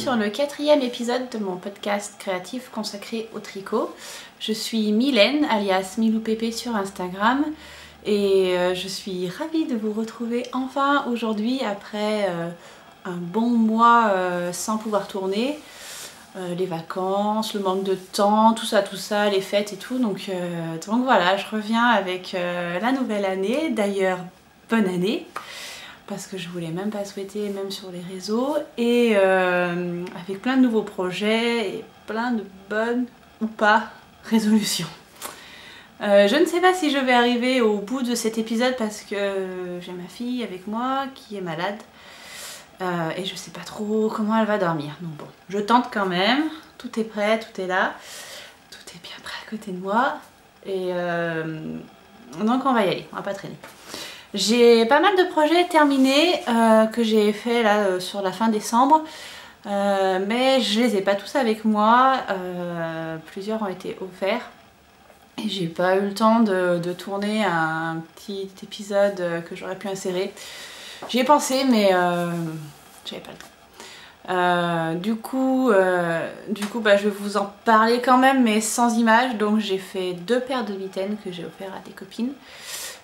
sur le 4e épisode de mon podcast créatif consacré au tricot. Je suis Mylène, alias MilouPépé sur Instagram, et je suis ravie de vous retrouver enfin aujourd'hui après un bon mois sans pouvoir tourner. Les vacances, le manque de temps, tout ça, les fêtes et tout. Donc voilà, je reviens avec la nouvelle année. D'ailleurs, bonne année, parce que je voulais même pas souhaiter, même sur les réseaux. Et avec plein de nouveaux projets et plein de bonnes ou pas résolutions. Je ne sais pas si je vais arriver au bout de cet épisode parce que j'ai ma fille avec moi qui est malade. Et je sais pas trop comment elle va dormir. Donc bon, je tente quand même. Tout est prêt, tout est là. Tout est bien prêt à côté de moi. Et donc on va y aller, on va pas traîner. J'ai pas mal de projets terminés que j'ai fait là sur la fin décembre. Mais je les ai pas tous avec moi. Plusieurs ont été offerts. Et j'ai pas eu le temps de tourner un petit épisode que j'aurais pu insérer. J'y ai pensé, mais j'avais pas le temps. Du coup, je vais vous en parler quand même, mais sans images. Donc j'ai fait 2 paires de mitaines que j'ai offertes à des copines.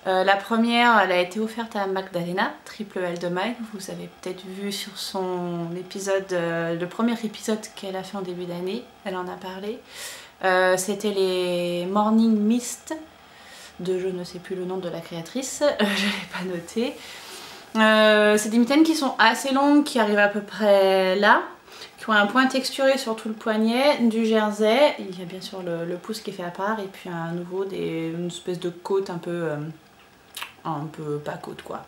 La première, elle a été offerte à Magdalena, Triple L de Mag. Vous avez peut-être vu sur son épisode, le premier épisode qu'elle a fait en début d'année. Elle en a parlé. C'était les Morning Mist de je ne sais plus le nom de la créatrice. Je ne l'ai pas noté. C'est des mitaines qui sont assez longues, qui arrivent à peu près là, qui ont un point texturé sur tout le poignet, du jersey, il y a bien sûr le pouce qui est fait à part, et puis à nouveau une espèce de côte un peu pas côte quoi.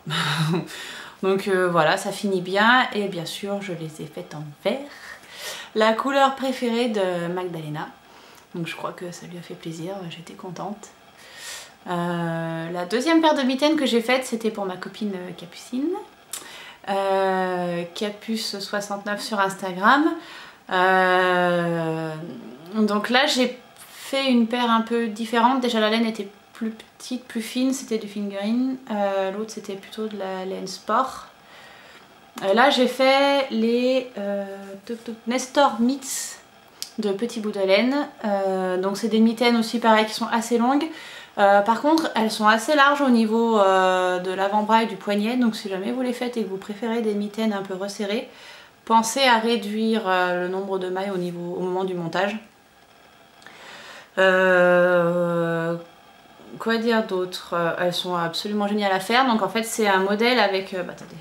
Donc voilà, ça finit bien, et bien sûr je les ai faites en vert, la couleur préférée de Magdalena, donc je crois que ça lui a fait plaisir, j'étais contente. La deuxième paire de mitaines que j'ai faite, c'était pour ma copine Capucine, Capus69 sur Instagram. Donc là j'ai fait une paire un peu différente. Déjà la laine était plus petite, plus fine, c'était du fingering. L'autre c'était plutôt de la laine sport. Là j'ai fait les Nestor Mits de petits bouts de laine. Donc c'est des mitaines aussi pareil qui sont assez longues. Par contre elles sont assez larges au niveau de l'avant-bras et du poignet, donc si jamais vous les faites et que vous préférez des mitaines un peu resserrées, pensez à réduire le nombre de mailles au moment du montage. Quoi dire d'autre? Elles sont absolument géniales à faire, donc en fait c'est un modèle avec... attendez,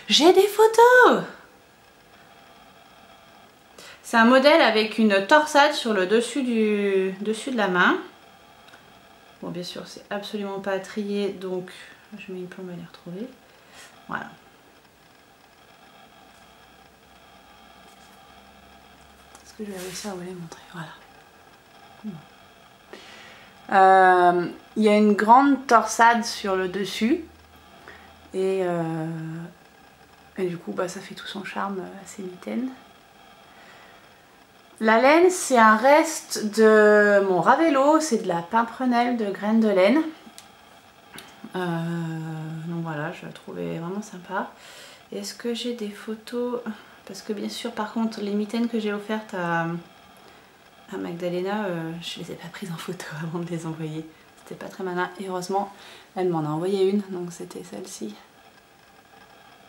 j'ai des photos! C'est un modèle avec une torsade sur le dessus de la main. Bon, bien sûr, c'est absolument pas trié, donc je mets une plombe à les retrouver. Voilà. Est-ce que je vais réussir à vous les montrer? Voilà. Il y a une grande torsade sur le dessus. Et du coup, ça fait tout son charme à ces mitaines. La laine, c'est un reste de mon Ravello, c'est de la pimprenelle de graines de laine. Donc voilà, je la trouvais vraiment sympa. Est-ce que j'ai des photos? Parce que bien sûr, par contre, les mitaines que j'ai offertes à Magdalena, je les ai pas prises en photo avant de les envoyer. C'était pas très malin. Et heureusement, elle m'en a envoyé une, donc c'était celle-ci.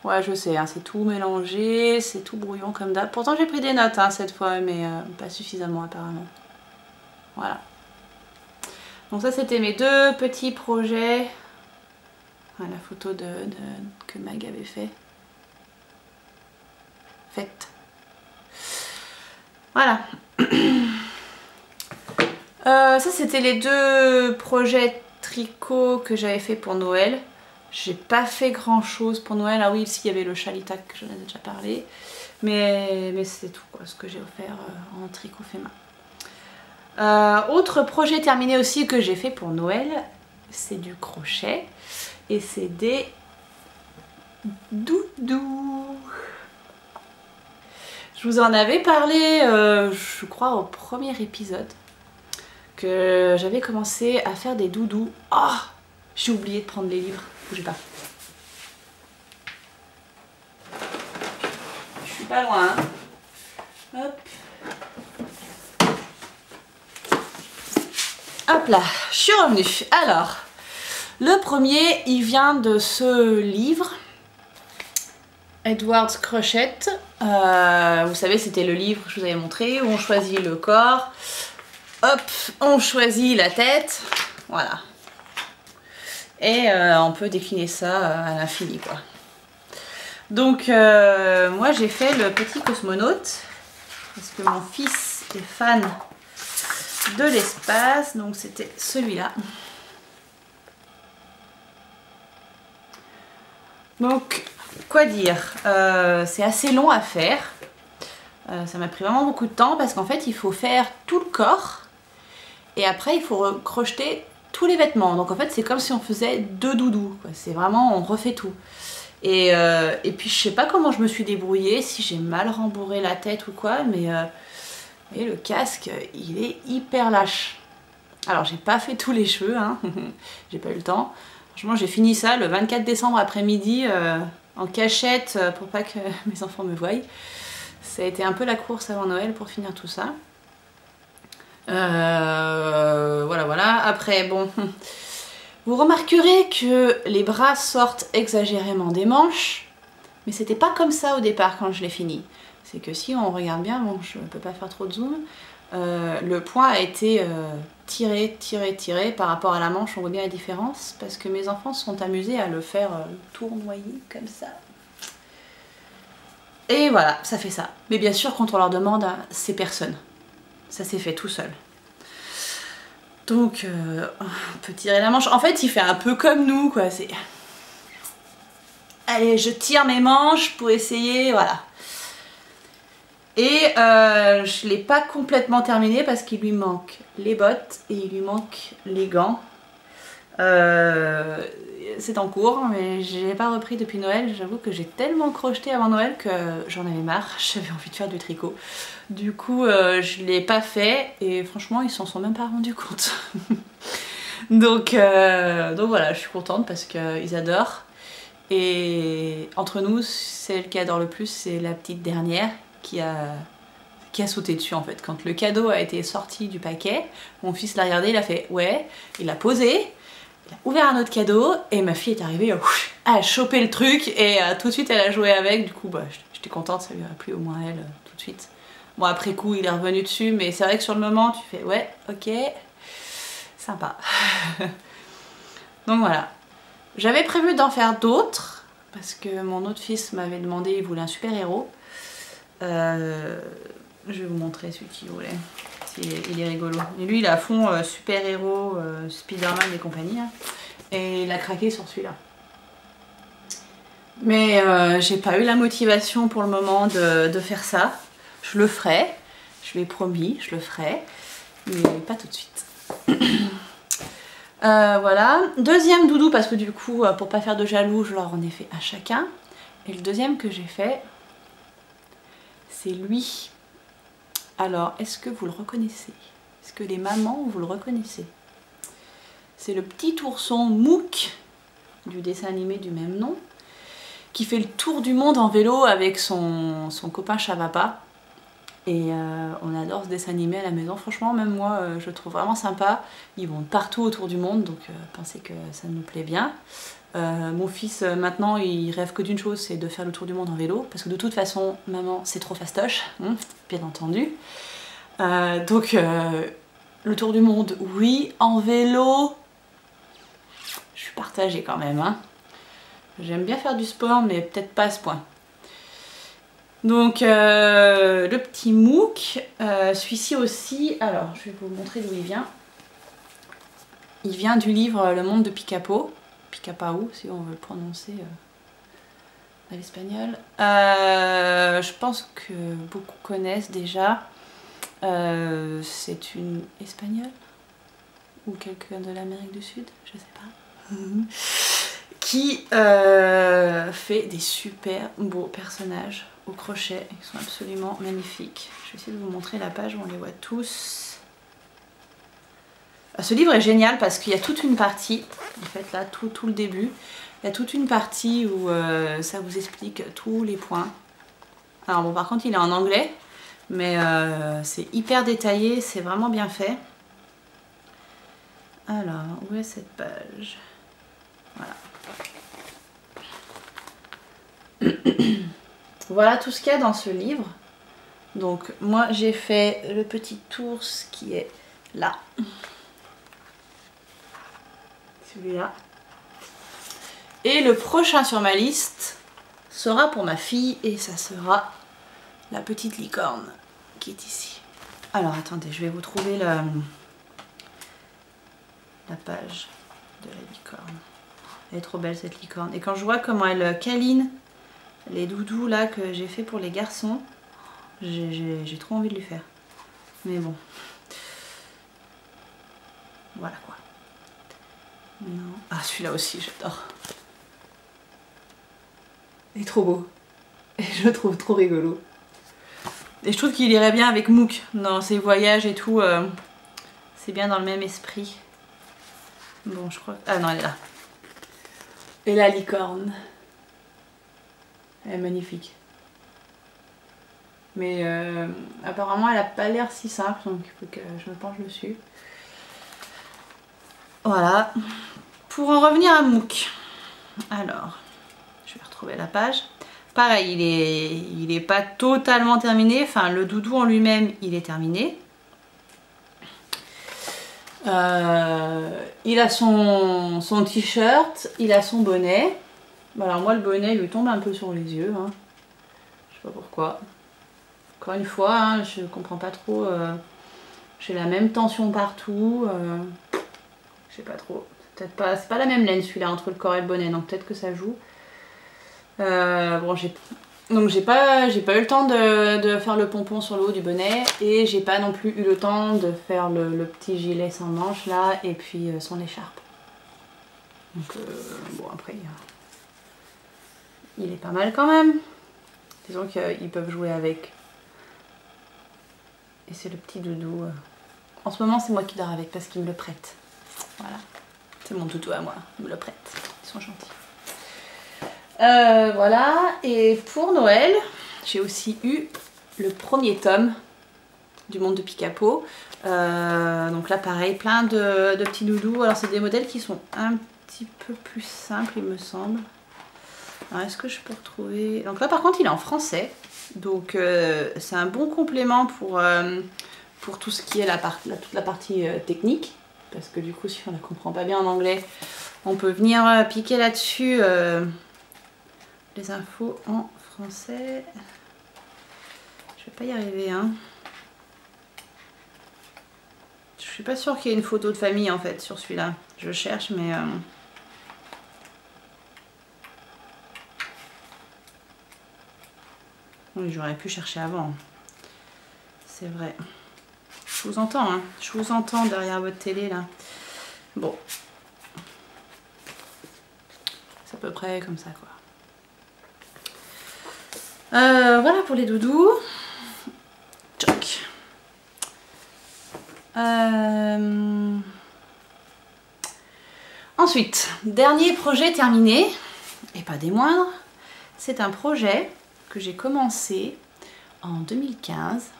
Ouais, je sais, hein, c'est tout mélangé, c'est tout brouillon comme d'hab. Pourtant j'ai pris des notes cette fois, mais pas suffisamment apparemment. Voilà. Donc ça c'était mes 2 petits projets. Voilà, la photo que Mag avait faite. Voilà. Ça c'était les 2 projets tricot que j'avais fait pour Noël. J'ai pas fait grand chose pour Noël. Ah oui, s'il y avait le chalitac que j'en ai déjà parlé. Mais c'est tout quoi, ce que j'ai offert en tricot fait main. Autre projet terminé aussi que j'ai fait pour Noël, c'est du crochet. Et c'est des doudous. Je vous en avais parlé, je crois, au premier épisode. Que j'avais commencé à faire des doudous. Oh, j'ai oublié de prendre les livres. Bougez pas. Je suis pas loin. Hein. Hop. Hop là, je suis revenue. Alors, le premier, il vient de ce livre, Edward Crochet. Vous savez, c'était le livre que je vous avais montré, où on choisit le corps. Hop, on choisit la tête. Voilà. Et on peut décliner ça à l'infini, quoi. Donc, moi, j'ai fait le petit cosmonaute, parce que mon fils est fan de l'espace, donc c'était celui-là. Donc, quoi dire, c'est assez long à faire. Ça m'a pris vraiment beaucoup de temps parce qu'en fait, il faut faire tout le corps et après, il faut crocheter tous les vêtements. Donc, en fait, c'est comme si on faisait 2 doudous. C'est vraiment, on refait tout. Et puis, je sais pas comment je me suis débrouillée, si j'ai mal rembourré la tête ou quoi, mais et le casque, il est hyper lâche. Alors, j'ai pas fait tous les cheveux, hein. J'ai pas eu le temps. Franchement, j'ai fini ça le 24 décembre après-midi en cachette pour pas que mes enfants me voient. Ça a été un peu la course avant Noël pour finir tout ça. Voilà. Après, bon, vous remarquerez que les bras sortent exagérément des manches, mais c'était pas comme ça au départ quand je l'ai fini. C'est que si on regarde bien, bon, je peux pas faire trop de zoom, le point a été tiré par rapport à la manche. On voit bien la différence parce que mes enfants se sont amusés à le faire tournoyer comme ça. Et voilà, ça fait ça. Mais bien sûr, quand on leur demande, c'est personne. Ça s'est fait tout seul. Donc, on peut tirer la manche. En fait, il fait un peu comme nous, quoi. C'est... Allez, je tire mes manches pour essayer, voilà. Et je ne l'ai pas complètement terminé parce qu'il lui manque les bottes et il lui manque les gants. C'est en cours, mais je n'ai pas repris depuis Noël. J'avoue que j'ai tellement crocheté avant Noël que j'en avais marre. J'avais envie de faire du tricot. Du coup, je ne l'ai pas fait et franchement, ils s'en sont même pas rendus compte. donc voilà, je suis contente parce qu'ils adorent. Et entre nous, celle qui adore le plus, c'est la petite dernière qui a sauté dessus en fait. Quand le cadeau a été sorti du paquet, mon fils l'a regardé, il a fait ouais, il l'a posé, il a ouvert un autre cadeau et ma fille est arrivée, elle a chopé le truc et tout de suite elle a joué avec. Du coup bah, j'étais contente, ça lui a plu au moins elle tout de suite. Bon après coup il est revenu dessus, mais c'est vrai que sur le moment tu fais ouais, ok, sympa. Donc voilà. J'avais prévu d'en faire d'autres parce que mon autre fils m'avait demandé, il voulait un super héros. Je vais vous montrer celui qu'il voulait. Il est rigolo. Et lui il est à fond super héros, Spider-Man et compagnie. Hein. Et il a craqué sur celui-là. Mais j'ai pas eu la motivation pour le moment de faire ça. Je le ferai. Je lui ai promis, je le ferai. Mais pas tout de suite. Voilà. Deuxième doudou parce que du coup, pour pas faire de jaloux, je leur en ai fait à chacun. Et le deuxième que j'ai fait, c'est lui. Alors, est-ce que vous le reconnaissez? Est-ce que les mamans, vous le reconnaissez? C'est le petit ourson Mouk du dessin animé du même nom qui fait le tour du monde en vélo avec son copain Chavapa. Et on adore ce dessin animé à la maison. Franchement, même moi, je le trouve vraiment sympa. Ils vont partout autour du monde, donc pensez que ça nous plaît bien. Mon fils, maintenant, il rêve que d'une chose, c'est de faire le tour du monde en vélo. Parce que de toute façon, maman, c'est trop fastoche, hein, bien entendu. Donc, le tour du monde, oui. En vélo, je suis partagée quand même. Hein. J'aime bien faire du sport, mais peut-être pas à ce point. Donc le petit Mouk, celui-ci aussi, alors je vais vous montrer d'où il vient. Il vient du livre Le Monde de Picapo, Picapau si on veut le prononcer à l'espagnol. Je pense que beaucoup connaissent déjà. C'est une espagnole ou quelqu'un de l'Amérique du Sud, je sais pas. Qui fait des super beaux personnages au crochet, ils sont absolument magnifiques. Je vais essayer de vous montrer la page où on les voit tous. Ce livre est génial parce qu'il y a toute une partie, en fait là tout le début, il y a toute une partie où ça vous explique tous les points. Alors bon par contre il est en anglais, Mais c'est hyper détaillé, c'est vraiment bien fait. Alors, où est cette page? Voilà. Voilà tout ce qu'il y a dans ce livre. Donc moi j'ai fait le petit ours qui est là. Celui-là. Et le prochain sur ma liste sera pour ma fille et ça sera la petite licorne qui est ici. Alors attendez, je vais vous trouver la page de la licorne. Elle est trop belle cette licorne. Et quand je vois comment elle câline les doudous là que j'ai fait pour les garçons, j'ai trop envie de lui faire. Mais bon. Voilà quoi. Non. Ah celui-là aussi j'adore. Il est trop beau. Et je le trouve trop rigolo. Et je trouve qu'il irait bien avec Mook dans ses voyages et tout. C'est bien dans le même esprit. Bon je crois... Ah non elle est là. Et la licorne. Elle est magnifique. Mais apparemment elle n'a pas l'air si simple, donc il faut que je me penche dessus. Voilà. Pour en revenir à Mook. Alors, je vais retrouver la page. Pareil, il est pas totalement terminé. Enfin, le doudou en lui-même, il est terminé. Il a son t-shirt, il a son bonnet. Alors moi, le bonnet, il lui tombe un peu sur les yeux. Hein. Je sais pas pourquoi. Encore une fois, hein, je comprends pas trop. J'ai la même tension partout. Je sais pas trop. Peut-être pas. C'est pas la même laine celui-là entre le corps et le bonnet, donc peut-être que ça joue. Bon, j'ai pas eu le temps de faire le pompon sur le haut du bonnet et j'ai pas non plus eu le temps de faire le petit gilet sans manches là et puis son écharpe. Donc bon après il est pas mal quand même. Disons qu'ils peuvent jouer avec. Et c'est le petit doudou. En ce moment c'est moi qui dors avec parce qu'il me le prête. Voilà. C'est mon doudou à moi, il me le prête. Ils sont gentils. Voilà, et pour Noël, j'ai aussi eu le premier tome du monde de Picapo. Donc là pareil, plein de petits doudous. Alors c'est des modèles qui sont un petit peu plus simples il me semble. Alors est-ce que je peux retrouver... Donc là par contre il est en français. Donc c'est un bon complément pour tout ce qui est toute la partie technique. Parce que du coup si on ne la comprend pas bien en anglais, on peut venir piquer là-dessus les infos en français. Je vais pas y arriver hein. Je suis pas sûre qu'il y ait une photo de famille en fait sur celui-là. Je cherche mais... Oui, j'aurais pu chercher avant. C'est vrai. Je vous entends, hein. Je vous entends derrière votre télé là. Bon. C'est à peu près comme ça quoi. Voilà pour les doudous. Tchoc. Ensuite, dernier projet terminé, et pas des moindres, c'est un projet que j'ai commencé en 2015,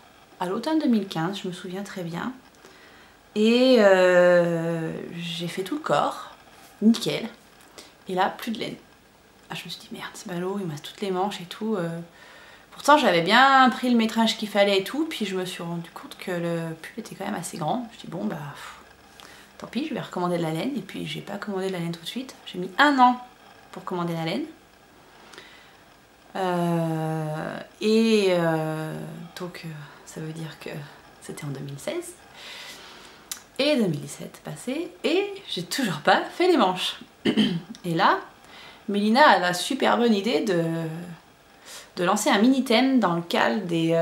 à l'automne 2015, je me souviens très bien. Et j'ai fait tout le corps, nickel. Et là, plus de laine. Ah, je me suis dit, merde, c'est ballot, il me reste toutes les manches et tout. Pourtant, j'avais bien pris le métrage qu'il fallait et tout. Puis je me suis rendu compte que le pull était quand même assez grand. Je me suis dit, bon, bah, tant pis, je vais recommander de la laine. Et puis, j'ai pas commandé de la laine tout de suite. J'ai mis 1 an pour commander la laine. Donc, ça veut dire que c'était en 2016. Et 2017 passé. Et j'ai toujours pas fait les manches. Et là, Mélina a la super bonne idée de lancer un mini-thème dans le cadre des...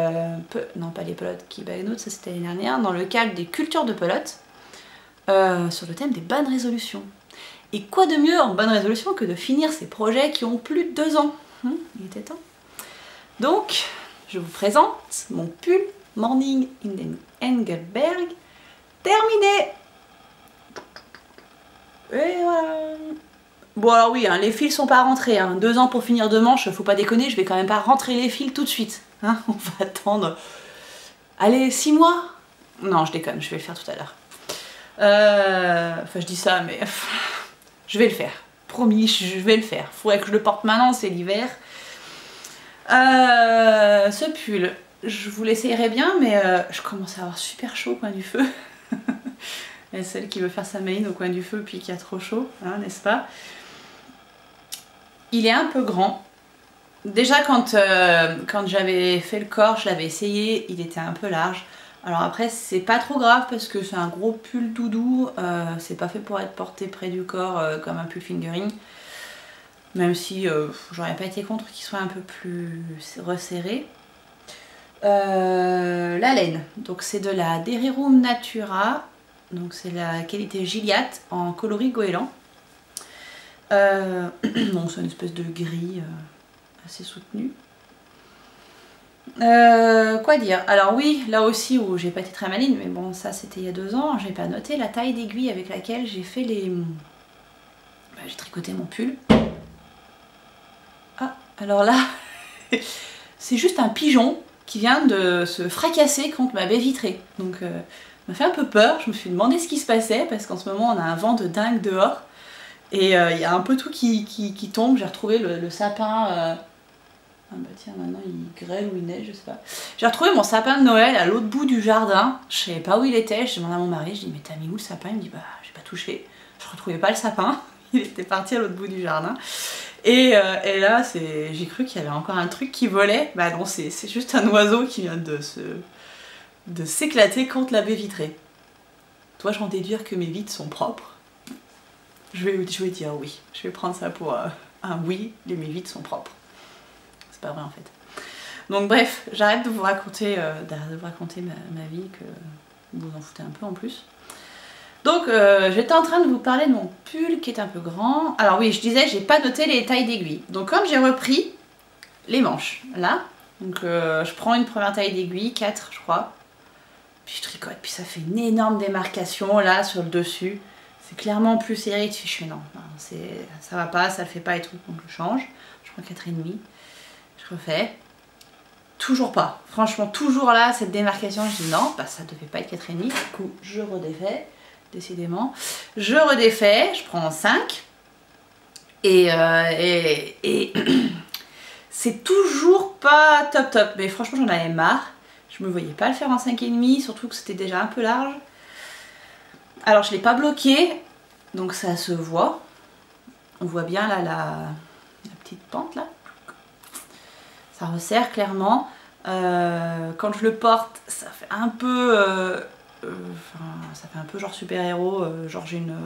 non, pas les pelotes qui bagnent, ça c'était l'année dernière. Dans le cadre des cultures de pelotes. Sur le thème des bonnes résolutions. Et quoi de mieux en bonne résolution que de finir ces projets qui ont plus de 2 ans. Il était temps. Donc, je vous présente mon pull Morning in den Engelberg terminé. Et voilà. Bon alors oui, hein, les fils sont pas rentrés. 2 ans pour finir 2 manches, faut pas déconner, je vais quand même pas rentrer les fils tout de suite. Hein, on va attendre allez, 6 mois. Non, je déconne, je vais le faire tout à l'heure. Enfin, je dis ça, mais je vais le faire. Promis, je vais le faire. Faudrait que je le porte maintenant, c'est l'hiver. Ce pull, je vous l'essayerai bien, mais je commence à avoir super chaud au coin du feu. Et celle qui veut faire sa maline au coin du feu puis qui a trop chaud, hein, n'est-ce pas? Il est un peu grand. Déjà quand j'avais fait le corps, je l'avais essayé, il était un peu large. Alors après c'est pas trop grave parce que c'est un gros pull tout doux, c'est pas fait pour être porté près du corps comme un pull fingering. Même si j'aurais pas été contre qu'il soit un peu plus resserré. La laine, donc c'est de la Derirum Natura, donc c'est la qualité Gilliatt en coloris goéland. Bon, c'est une espèce de gris assez soutenu. Quoi dire? Alors oui, là aussi où j'ai pas été très maline, mais bon ça c'était il y a 2 ans, j'ai pas noté la taille d'aiguille avec laquelle j'ai fait les... j'ai tricoté mon pull. Ah, alors là, c'est juste un pigeon qui vient de se fracasser contre ma baie vitrée. Donc ça m'a fait un peu peur, je me suis demandé ce qui se passait parce qu'en ce moment on a un vent de dingue dehors. Et il y a un peu tout qui tombe, j'ai retrouvé le sapin... Ah bah tiens, maintenant il grêle ou il neige, je sais pas. J'ai retrouvé mon sapin de Noël à l'autre bout du jardin. Je savais pas où il était. Je demande à mon mari, je dis mais t'as mis où le sapin? Il me dit bah j'ai pas touché. Je retrouvais pas le sapin. Il était parti à l'autre bout du jardin. Et là, j'ai cru qu'il y avait encore un truc qui volait. Bah non, c'est juste un oiseau qui vient de s'éclater contre la baie vitrée. Toi, j'en déduire que mes vitres sont propres. Je vais dire oui. Je vais prendre ça pour un oui, mes vitres sont propres. Pas vrai en fait. Donc bref, j'arrête de vous raconter, ma vie, que vous en foutez un peu en plus. Donc j'étais en train de vous parler de mon pull qui est un peu grand. Alors oui, je disais, j'ai pas noté les tailles d'aiguille. Donc comme j'ai repris les manches, là, donc je prends une première taille d'aiguille, 4 je crois, puis je tricote, puis ça fait une énorme démarcation là sur le dessus. C'est clairement plus serré, je fais non, ça va pas, ça le fait pas et tout, donc je change. Je prends 4,5. Je refais. Toujours pas. Franchement, toujours là, cette démarcation, je dis non, bah ça devait pas être 4,5. Du coup, je redéfais, décidément. Je redéfais, je prends 5. Et c'est toujours pas top. Mais franchement, j'en avais marre. Je me voyais pas le faire en 5,5, surtout que c'était déjà un peu large. Alors, je l'ai pas bloqué, donc ça se voit. On voit bien là la petite pente là. Ça resserre clairement. Quand je le porte, ça fait un peu, ça fait un peu genre super-héros. Genre j'ai une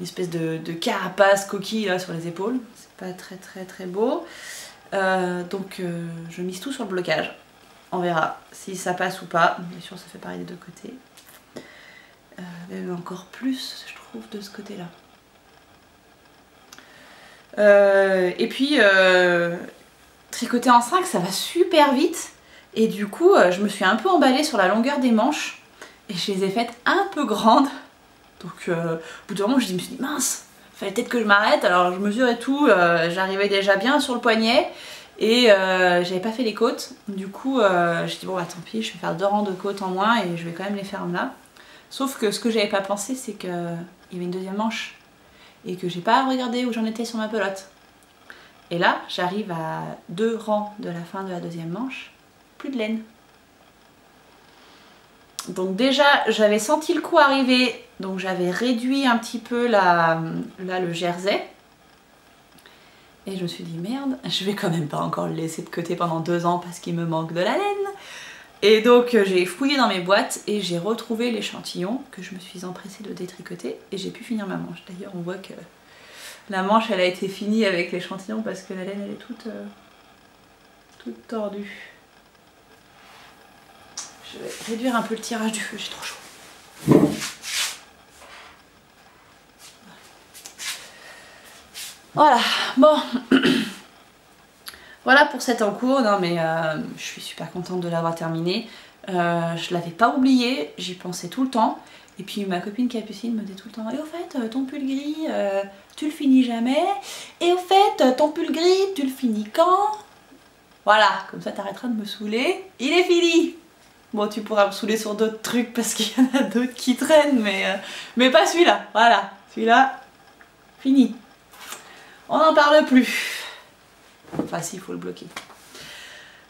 espèce de carapace coquille là sur les épaules. C'est pas très beau. Donc je mise tout sur le blocage. On verra si ça passe ou pas. Bien sûr, ça fait pareil des deux côtés. Même encore plus, je trouve, de ce côté-là. Et puis tricoter en 5 ça va super vite et du coup je me suis un peu emballée sur la longueur des manches et je les ai faites un peu grandes, donc au bout d'un moment je me suis dit mince, fallait peut-être que je m'arrête. Alors je mesure et tout, j'arrivais déjà bien sur le poignet et j'avais pas fait les côtes, du coup j'ai dit bon bah tant pis, je vais faire 2 rangs de côtes en moins et je vais quand même les faire là. Sauf que ce que j'avais pas pensé, c'est qu'il y avait une deuxième manche et que j'ai pas regardé où j'en étais sur ma pelote. Et là, j'arrive à 2 rangs de la fin de la deuxième manche, plus de laine. Donc déjà, j'avais senti le coup arriver, donc j'avais réduit un petit peu là le jersey. Et je me suis dit merde, je vais quand même pas encore le laisser de côté pendant 2 ans parce qu'il me manque de la laine. Et donc j'ai fouillé dans mes boîtes et j'ai retrouvé l'échantillon que je me suis empressée de détricoter et j'ai pu finir ma manche. D'ailleurs on voit que la manche elle a été finie avec l'échantillon parce que la laine elle est toute tordue. Je vais réduire un peu le tirage du feu, j'ai trop chaud. Voilà, bon. Voilà pour cet encours. Non mais je suis super contente de l'avoir terminé. Je l'avais pas oublié, j'y pensais tout le temps. Et puis ma copine Capucine me dit tout le temps: et au fait, ton pull gris, tu le finis jamais? Et au fait, ton pull gris, tu le finis quand? Voilà, comme ça t'arrêteras de me saouler. Il est fini! Bon, tu pourras me saouler sur d'autres trucs parce qu'il y en a d'autres qui traînent, mais pas celui-là. Voilà, celui-là, fini. On n'en parle plus. Enfin, si, il faut le bloquer.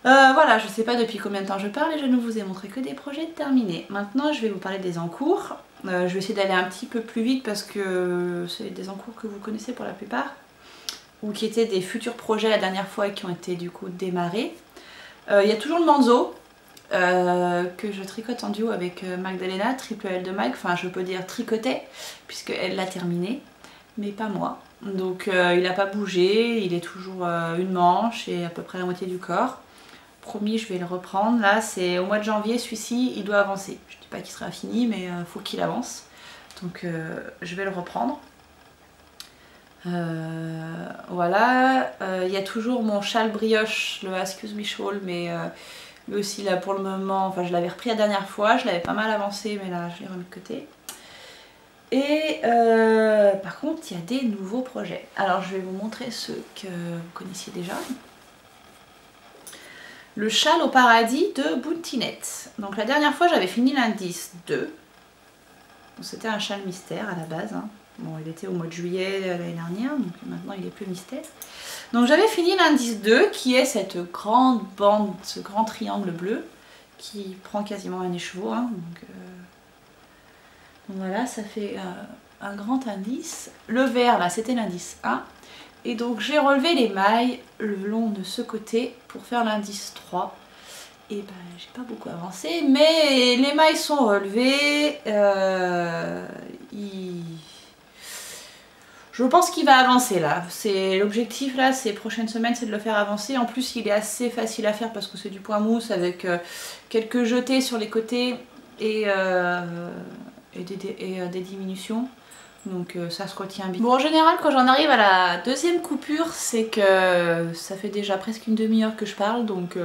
Voilà, je sais pas depuis combien de temps je parle et je ne vous ai montré que des projets terminés. Maintenant, je vais vous parler des encours. Je vais essayer d'aller un petit peu plus vite parce que c'est des encours que vous connaissez pour la plupart, ou qui étaient des futurs projets la dernière fois et qui ont été du coup démarrés. Il y a toujours le manzo que je tricote en duo avec Magdalena, triple L de Mag, enfin je peux dire tricoter puisqu'elle l'a terminé, mais pas moi. Donc il n'a pas bougé, il est toujours une manche et à peu près la moitié du corps. Promis, je vais le reprendre. Là, c'est au mois de janvier, celui-ci, il doit avancer. Je dis pas qu'il sera fini, mais faut qu'il avance. Donc, je vais le reprendre. Voilà. Il y a toujours mon châle brioche, le Excuse Me Shawl, mais lui aussi, là, pour le moment, enfin, je l'avais repris la dernière fois. Je l'avais pas mal avancé, mais là, je l'ai remis de côté. Et par contre, il y a des nouveaux projets. Alors, je vais vous montrer ceux que vous connaissiez déjà. Le châle au paradis de Bountinette. Donc la dernière fois j'avais fini l'indice 2. C'était un châle mystère à la base. Hein. Bon, il était au mois de juillet l'année dernière, donc maintenant il est plus mystère. Donc j'avais fini l'indice 2 qui est cette grande bande, ce grand triangle bleu qui prend quasiment un écheveau. Hein. Donc voilà, ça fait un grand indice. Le vert là c'était l'indice 1. Et donc j'ai relevé les mailles le long de ce côté pour faire l'indice 3. Et ben j'ai pas beaucoup avancé, mais les mailles sont relevées. Je pense qu'il va avancer là. L'objectif là, ces prochaines semaines, c'est de le faire avancer. En plus il est assez facile à faire parce que c'est du point mousse avec quelques jetés sur les côtés et des diminutions. Donc ça se retient bien. Bon, en général quand j'en arrive à la deuxième coupure, c'est que ça fait déjà presque une demi-heure que je parle, donc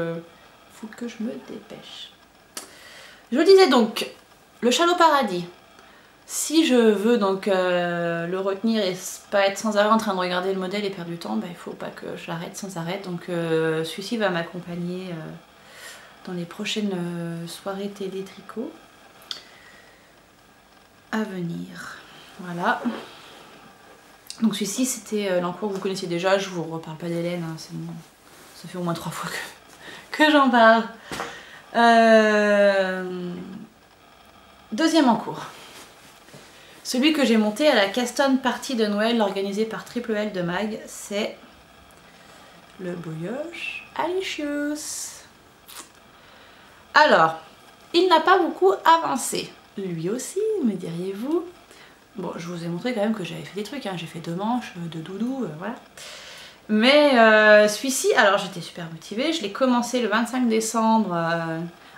faut que je me dépêche. Je vous disais donc, le châle au paradis. Si je veux donc le retenir et pas être sans arrêt en train de regarder le modèle et perdre du temps, bah, il faut pas que je l'arrête sans arrêt. Donc celui-ci va m'accompagner dans les prochaines soirées télé tricot à venir. Voilà. Donc celui-ci c'était l'encours que vous connaissiez déjà, je vous reparle pas d'Hélène, hein, c'est bon. Ça fait au moins 3 fois que j'en parle. Deuxième encours. Celui que j'ai monté à la Caston Party de Noël organisée par Triple L de Mag, c'est le brioche Alicious. Alors, il n'a pas beaucoup avancé. Lui aussi, me diriez-vous. Bon, je vous ai montré quand même que j'avais fait des trucs, hein. J'ai fait 2 manches, 2 doudous, voilà. Mais celui-ci, alors j'étais super motivée, je l'ai commencé le 25 décembre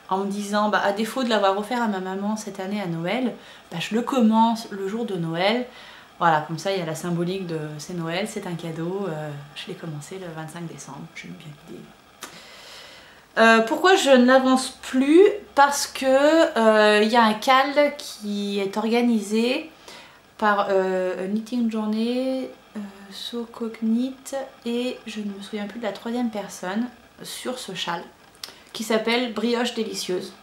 en me disant, bah, à défaut de l'avoir offert à ma maman cette année à Noël, bah, je le commence le jour de Noël. Voilà, comme ça il y a la symbolique de c'est Noël, c'est un cadeau, je l'ai commencé le 25 décembre, j'aime bien l'idée. Pourquoi je ne l'avance plus? Parce que il y a un cal qui est organisé par Knitting Journée, So Cognite et je ne me souviens plus de la 3e personne sur ce châle qui s'appelle Brioche Délicieuse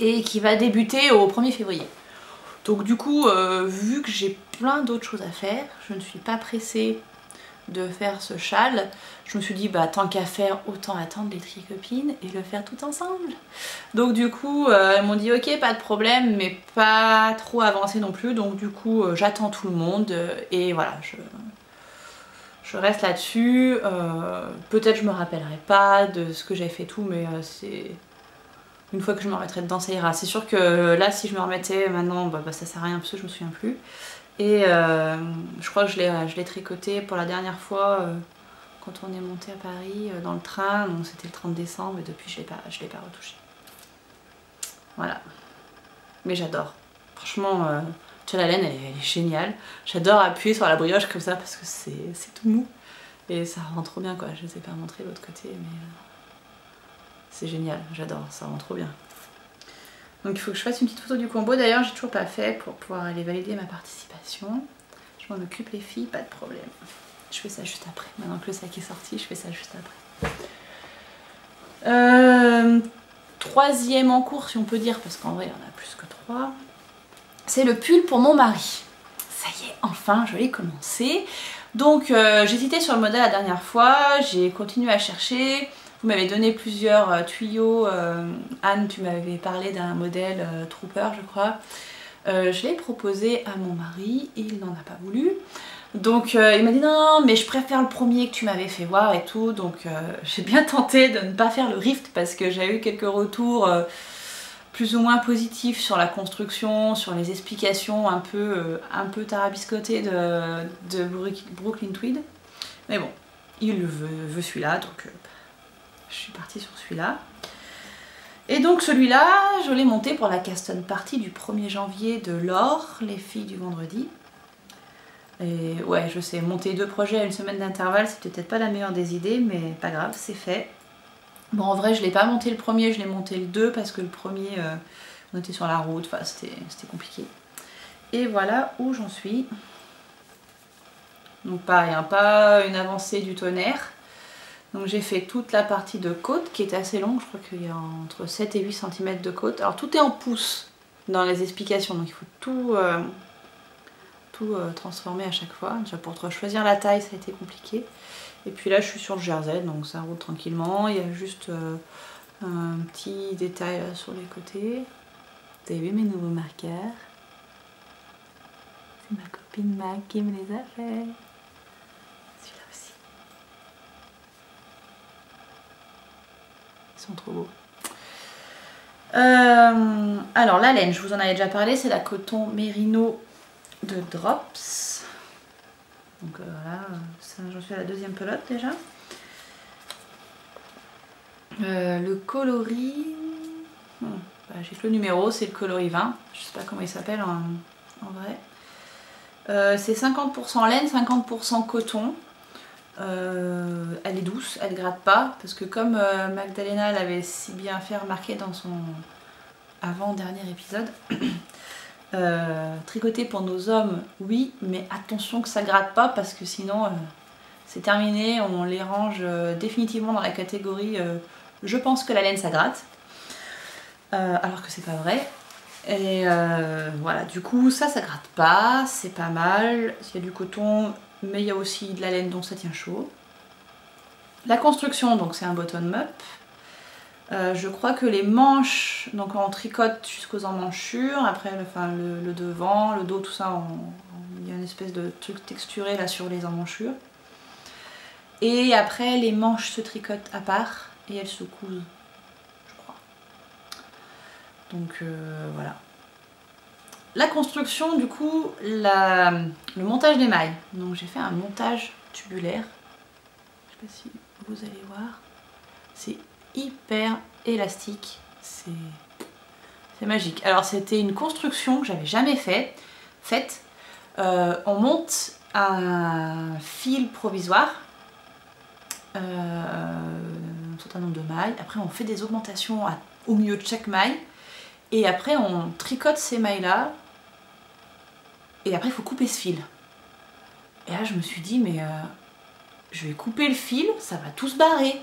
et qui va débuter au 1er février. Donc du coup, vu que j'ai plein d'autres choses à faire, je ne suis pas pressée de faire ce châle. Je me suis dit, bah tant qu'à faire, autant attendre les tricopines et le faire tout ensemble. Donc du coup, elles m'ont dit ok, pas de problème, mais pas trop avancé non plus. Donc du coup, j'attends tout le monde et voilà, je reste là-dessus. Peut-être je me rappellerai pas de ce que j'ai fait tout, mais c'est... Une fois que je me remettrai dedans, ça ira. C'est sûr que là, si je me remettais maintenant, bah, ça sert à rien parce que je me souviens plus. Et je crois que je l'ai tricoté pour la dernière fois quand on est monté à Paris dans le train. Donc c'était le 30 décembre et depuis je l'ai pas retouché. Voilà. Mais j'adore. Franchement, la laine elle est géniale. J'adore appuyer sur la brioche comme ça parce que c'est tout mou. Et ça rend trop bien quoi. Je ne sais pas montrer l'autre côté mais c'est génial. J'adore, ça rend trop bien. Donc il faut que je fasse une petite photo du combo. D'ailleurs j'ai toujours pas fait pour pouvoir aller valider ma participation. Je m'en occupe les filles, pas de problème. Je fais ça juste après. Maintenant que le sac est sorti, je fais ça juste après. troisième en cours si on peut dire, parce qu'en vrai il y en a plus que 3. C'est le pull pour mon mari. Ça y est, enfin je l'ai commencé. Donc j'hésitais sur le modèle la dernière fois, j'ai continué à chercher. Vous m'avez donné plusieurs tuyaux. Anne, tu m'avais parlé d'un modèle Trooper je crois. Je l'ai proposé à mon mari, il n'en a pas voulu. Donc il m'a dit non mais je préfère le premier que tu m'avais fait voir et tout. Donc j'ai bien tenté de ne pas faire le Rift parce que j'ai eu quelques retours plus ou moins positifs sur la construction, sur les explications un peu tarabiscotées de Brooklyn Tweed. Mais bon, il veut celui-là, donc je suis partie sur celui-là. Et donc celui-là, je l'ai monté pour la Caston Party du 1er janvier de Laure, les filles du vendredi. Et ouais, je sais, monter 2 projets à une semaine d'intervalle, c'est peut-être pas la meilleure des idées, mais pas grave, c'est fait. Bon, en vrai, je l'ai pas monté le premier, je l'ai monté le 2 parce que le premier, on était sur la route, enfin, c'était compliqué. Et voilà où j'en suis. Donc pareil, hein, pas une avancée du tonnerre. Donc j'ai fait toute la partie de côte qui est assez longue, je crois qu'il y a entre 7 et 8 cm de côte. Alors tout est en pouces dans les explications, donc il faut tout transformer à chaque fois. Déjà pour choisir la taille, ça a été compliqué. Et puis là je suis sur le jersey, donc ça roule tranquillement. Il y a juste un petit détail là sur les côtés. Vous avez vu mes nouveaux marqueurs? C'est ma copine Mac qui me les a fait. Celui-là aussi. Ils sont trop beaux. Alors la laine, je vous en avais déjà parlé, c'est la coton Merino de Drops. Donc voilà, j'en suis à la 2e pelote déjà. Le coloris, j'ai que le numéro, c'est le coloris 20. Je sais pas comment il s'appelle en vrai. C'est 50% laine, 50% coton. Elle est douce, elle gratte pas, parce que comme Magdalena l'avait si bien fait remarquer dans son avant-dernier épisode, tricoter pour nos hommes, oui, mais attention que ça gratte pas, parce que sinon c'est terminé, on les range définitivement dans la catégorie je pense que la laine ça gratte, alors que c'est pas vrai. Et voilà, du coup ça gratte pas, c'est pas mal, il y a du coton, mais il y a aussi de la laine donc ça tient chaud. La construction, donc c'est un bottom-up. Je crois que les manches, donc on tricote jusqu'aux emmanchures, après le devant, le dos, tout ça, il y a une espèce de truc texturé là sur les emmanchures. Et après les manches se tricotent à part et elles se cousent, je crois. Donc voilà. La construction, du coup, le montage des mailles. Donc j'ai fait un montage tubulaire. Je sais pas si vous allez voir. C'est hyper élastique. C'est magique. Alors c'était une construction que j'avais jamais faite. On monte un fil provisoire. Un certain nombre de mailles. Après on fait des augmentations au milieu de chaque maille. Et après on tricote ces mailles là. Et après il faut couper ce fil. Et là je me suis dit mais je vais couper le fil, ça va tout se barrer.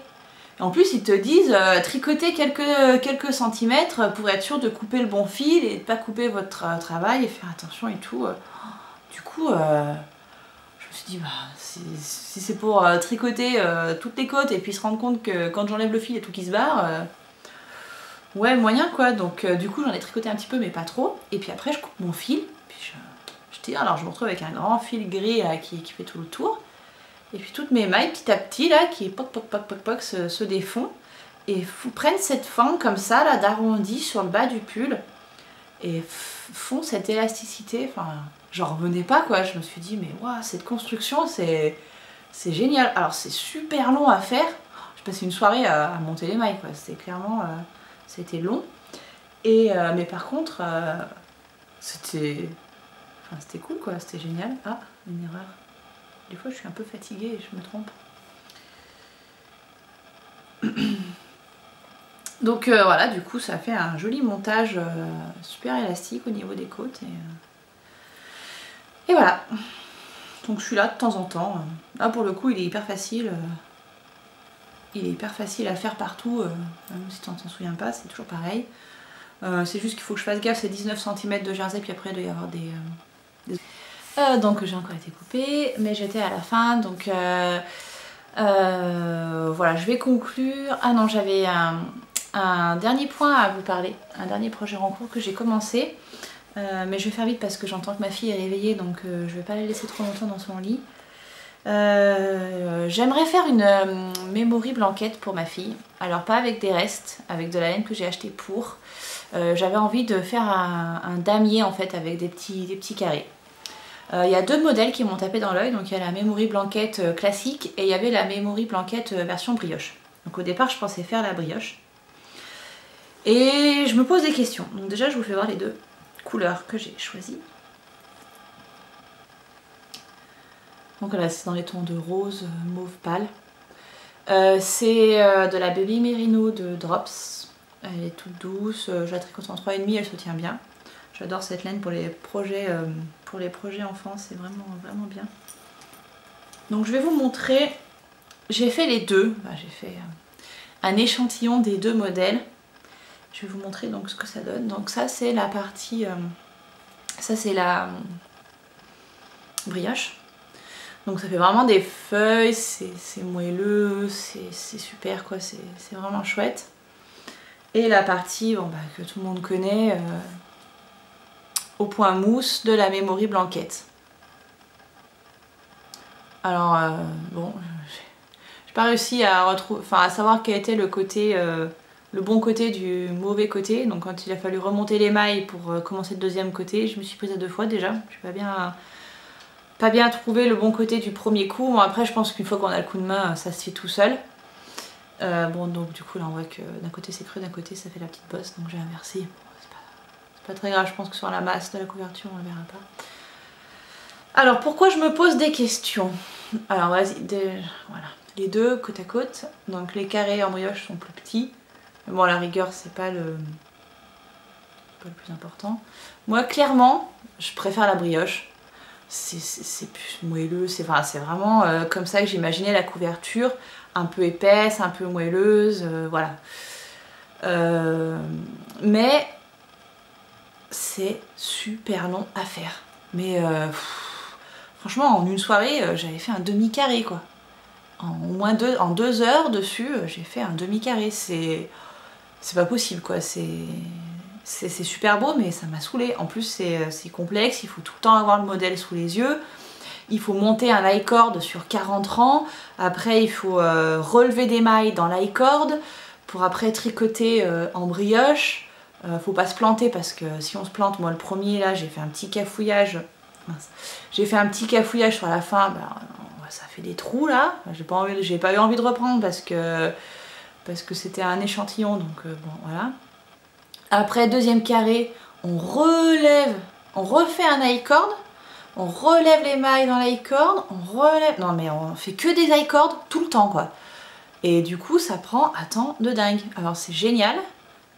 Et en plus ils te disent tricoter quelques centimètres pour être sûr de couper le bon fil et de pas couper votre travail et faire attention et tout. Du coup je me suis dit bah si c'est pour tricoter toutes les côtes et puis se rendre compte que quand j'enlève le fil il y a tout qui se barre, ouais moyen quoi. Donc du coup j'en ai tricoté un petit peu mais pas trop. Et puis après je coupe mon fil, puis je tire, alors je me retrouve avec un grand fil gris qui fait tout le tour. Et puis toutes mes mailles petit à petit là qui poc se défont et prennent cette forme comme ça là d'arrondi sur le bas du pull et font cette élasticité. Enfin j'en revenais pas quoi, je me suis dit mais waouh cette construction c'est génial. Alors c'est super long à faire, j'ai passé une soirée à monter les mailles quoi, c'était clairement c'était long et mais par contre c'était cool quoi, c'était génial. Ah une erreur. Des fois je suis un peu fatiguée et je me trompe. Donc voilà, du coup ça fait un joli montage super élastique au niveau des côtes. Et voilà. Donc je suis là de temps en temps. Là pour le coup il est hyper facile. il est hyper facile à faire partout, même si tu ne t'en souviens pas, c'est toujours pareil. C'est juste qu'il faut que je fasse gaffe, c'est 19 cm de jersey, puis après il doit y avoir des... donc j'ai encore été coupée, mais j'étais à la fin, donc voilà, je vais conclure. Ah non, j'avais un dernier point à vous parler, un dernier projet en cours que j'ai commencé, mais je vais faire vite parce que j'entends que ma fille est réveillée, donc je vais pas la laisser trop longtemps dans son lit. J'aimerais faire une memory blanquette pour ma fille, alors pas avec des restes, avec de la laine que j'ai acheté pour. J'avais envie de faire un damier en fait avec des petits carrés. Il y a deux modèles qui m'ont tapé dans l'œil, donc il y a la memory blanquette classique et il y avait la memory blanquette version brioche. Donc au départ je pensais faire la brioche. Et je me pose des questions, donc déjà je vous fais voir les deux couleurs que j'ai choisies. Donc là c'est dans les tons de rose, mauve pâle. C'est de la Baby Merino de Drops. Elle est toute douce, je la tricote en 3,5, elle se tient bien. J'adore cette laine pour les projets enfants, c'est vraiment bien. Donc je vais vous montrer, j'ai fait les deux, j'ai fait un échantillon des deux modèles. Je vais vous montrer donc ce que ça donne. Donc ça c'est la partie, ça c'est la brioche. Donc ça fait vraiment des feuilles, c'est moelleux, c'est super quoi, c'est vraiment chouette. Et la partie que tout le monde connaît, au point mousse de la memory blanquette. Alors bon, j'ai pas réussi à retrouver, à savoir quel était le côté, le bon côté du mauvais côté. Donc quand il a fallu remonter les mailles pour commencer le deuxième côté, je me suis prise à deux fois déjà. Je suis pas bien trouvé le bon côté du premier coup. Bon, après je pense qu'une fois qu'on a le coup de main, ça se fait tout seul. Bon donc du coup là on voit que d'un côté c'est creux, d'un côté ça fait la petite bosse, donc j'ai inversé. Bon, c'est pas très grave, je pense que sur la masse de la couverture on le verra pas. Alors pourquoi je me pose des questions? Alors vas-y, voilà, les deux côte à côte. Donc les carrés en brioche sont plus petits. Mais bon à la rigueur c'est pas le plus important. Moi clairement je préfère la brioche. C'est plus moelleux, c'est vraiment comme ça que j'imaginais la couverture, un peu épaisse, un peu moelleuse, voilà. Mais c'est super long à faire. Mais franchement, en une soirée, j'avais fait un demi-carré quoi. En 2 heures dessus, j'ai fait un demi-carré. C'est pas possible quoi. C'est super beau mais ça m'a saoulée. En plus c'est complexe, il faut tout le temps avoir le modèle sous les yeux. Il faut monter un I-cord sur 40 rangs. Après il faut relever des mailles dans l'I-cord pour après tricoter en brioche. Faut pas se planter parce que si on se plante, moi le premier là j'ai fait un petit cafouillage. J'ai fait un petit cafouillage sur la fin, ça fait des trous là. J'ai pas eu envie de reprendre parce que c'était un échantillon donc bon voilà. Après deuxième carré, on refait un I-cord, on relève les mailles dans l'I-cord, on relève... Non mais on fait que des I-cords tout le temps quoi. Et du coup ça prend un temps de dingue. Alors c'est génial,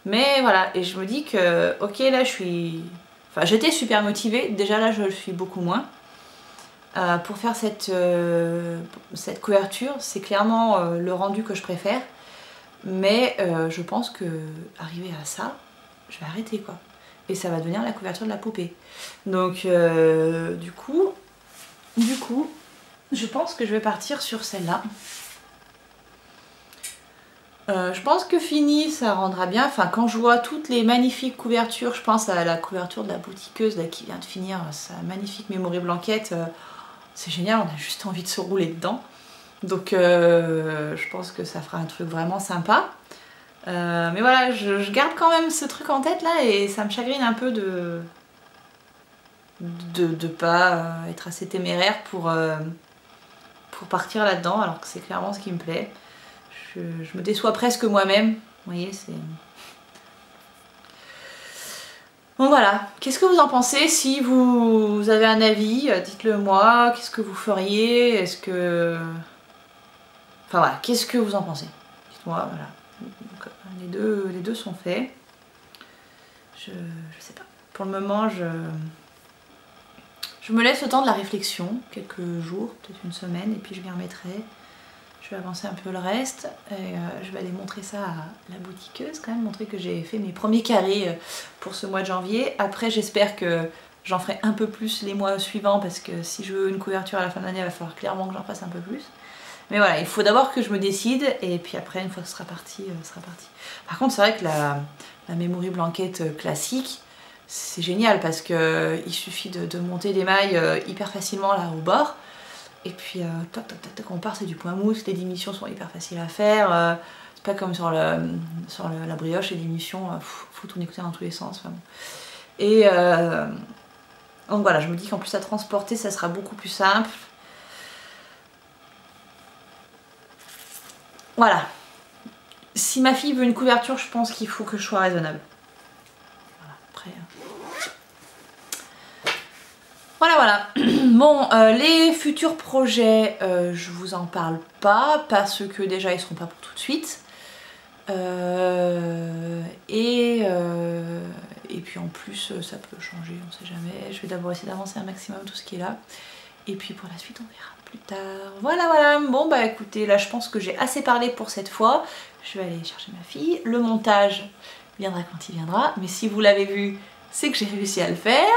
mais voilà, et je me dis que ok là je suis... Enfin j'étais super motivée, déjà là je le suis beaucoup moins. Pour faire cette couverture, c'est clairement le rendu que je préfère. Mais je pense que arriver à ça, je vais arrêter quoi. Et ça va devenir la couverture de la poupée. Donc du coup, je pense que je vais partir sur celle-là. Je pense que fini, ça rendra bien. Enfin, quand je vois toutes les magnifiques couvertures, je pense à la couverture de la boutiqueuse là, qui vient de finir sa magnifique memory blanquette. C'est génial, on a juste envie de se rouler dedans. Donc je pense que ça fera un truc vraiment sympa. Mais voilà, je garde quand même ce truc en tête là et ça me chagrine un peu de pas être assez téméraire pour partir là-dedans, alors que c'est clairement ce qui me plaît. Je me déçois presque moi-même, vous voyez, c'est... Bon voilà, qu'est-ce que vous en pensez? Si vous avez un avis, dites-le moi, qu'est-ce que vous feriez? Est-ce que... Enfin voilà, qu'est-ce que vous en pensez? Dites-moi, voilà. Donc, les deux sont faits. Je sais pas. Pour le moment, je me laisse le temps de la réflexion, quelques jours, peut-être une semaine, et puis je m'y remettrai. Je vais avancer un peu le reste et je vais aller montrer ça à la boutiqueuse quand même, montrer que j'ai fait mes premiers carrés pour ce mois de janvier. Après j'espère que j'en ferai un peu plus les mois suivants parce que si je veux une couverture à la fin de l'année, il va falloir clairement que j'en fasse un peu plus. Mais voilà, il faut d'abord que je me décide et puis après une fois que ce sera parti, ce sera parti. Par contre c'est vrai que la Memory Blanket classique, c'est génial parce qu'il suffit de monter des mailles hyper facilement là au bord. Et puis tac tac tac tac, on part, c'est du point mousse, les diminutions sont hyper faciles à faire. C'est pas comme sur la brioche, les diminutions, faut tout écouter dans tous les sens. Enfin bon. Et donc voilà, je me dis qu'en plus à transporter ça sera beaucoup plus simple. Voilà. Si ma fille veut une couverture, je pense qu'il faut que je sois raisonnable. Voilà, après... Voilà. Bon, les futurs projets, je vous en parle pas parce que déjà ils seront pas pour tout de suite. Et puis en plus ça peut changer, on sait jamais. Je vais d'abord essayer d'avancer un maximum tout ce qui est là. Et puis pour la suite on verra plus tard. Voilà. Bon bah écoutez, là je pense que j'ai assez parlé pour cette fois. Je vais aller chercher ma fille. Le montage viendra quand il viendra. Mais si vous l'avez vu, c'est que j'ai réussi à le faire.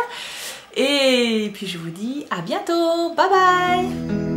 Et puis je vous dis à bientôt, bye bye!